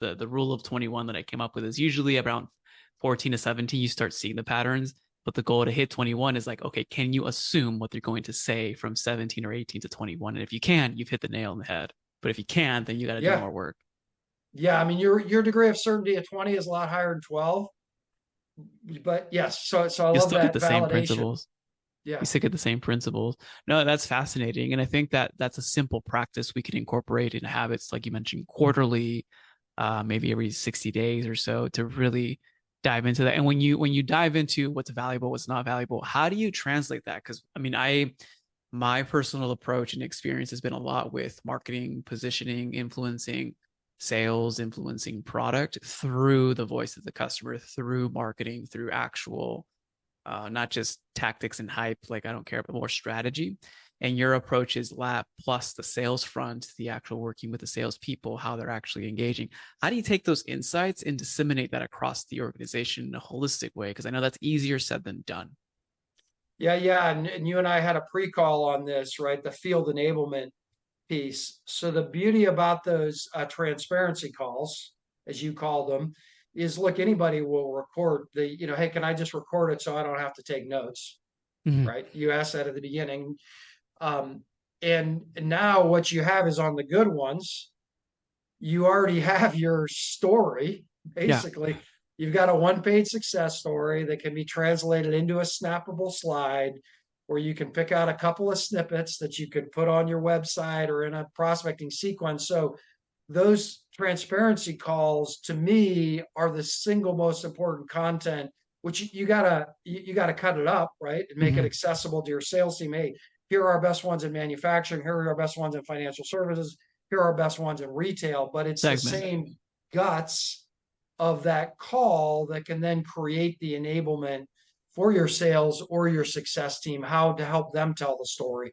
the rule of 21 that I came up with is usually around 14 to 17, you start seeing the patterns. But the goal to hit 21 is like, okay, can you assume what they're going to say from 17 or 18 to 21? And if you can, you've hit the nail on the head. But if you can't, then you got to do Yeah. more work. Yeah. I mean, your degree of certainty at 20 is a lot higher than 12. But yes, so I You love still get that the same validation. principles. You Yeah. still get the same principles. No, that's fascinating. And I think that that's a simple practice we can incorporate in habits, like you mentioned, quarterly, maybe every 60 days or so to really dive into that. And when you dive into what's valuable, what's not valuable, how do you translate that? Because I mean, my personal approach and experience has been a lot with marketing, positioning, influencing sales, influencing product through the voice of the customer, through marketing, through actual not just tactics and hype, like I don't care, but more strategy. And your approach is lab plus the sales front, the actual working with the salespeople, how they're actually engaging. How do you take those insights and disseminate that across the organization in a holistic way? Because I know that's easier said than done. Yeah. Yeah. And you and I had a pre-call on this, right? The field enablement piece. So the beauty about those transparency calls, as you call them, is look, anybody will record hey, can I just record it so I don't have to take notes, Mm-hmm. right? You asked that at the beginning. Um, and now what you have is on the good ones, you already have your story. Yeah, Basically, you've got a one-page success story that can be translated into a snappable slide where you can pick out a couple of snippets that you could put on your website or in a prospecting sequence. So those transparency calls to me are the single most important content, which you gotta cut it up, right, and make it mm-hmm. accessible to your sales team. Hey, here are our best ones in manufacturing, here are our best ones in financial services, here are our best ones in retail, but it's the Segment. same guts of that call that can then create the enablement for your sales or your success team, how to help them tell the story.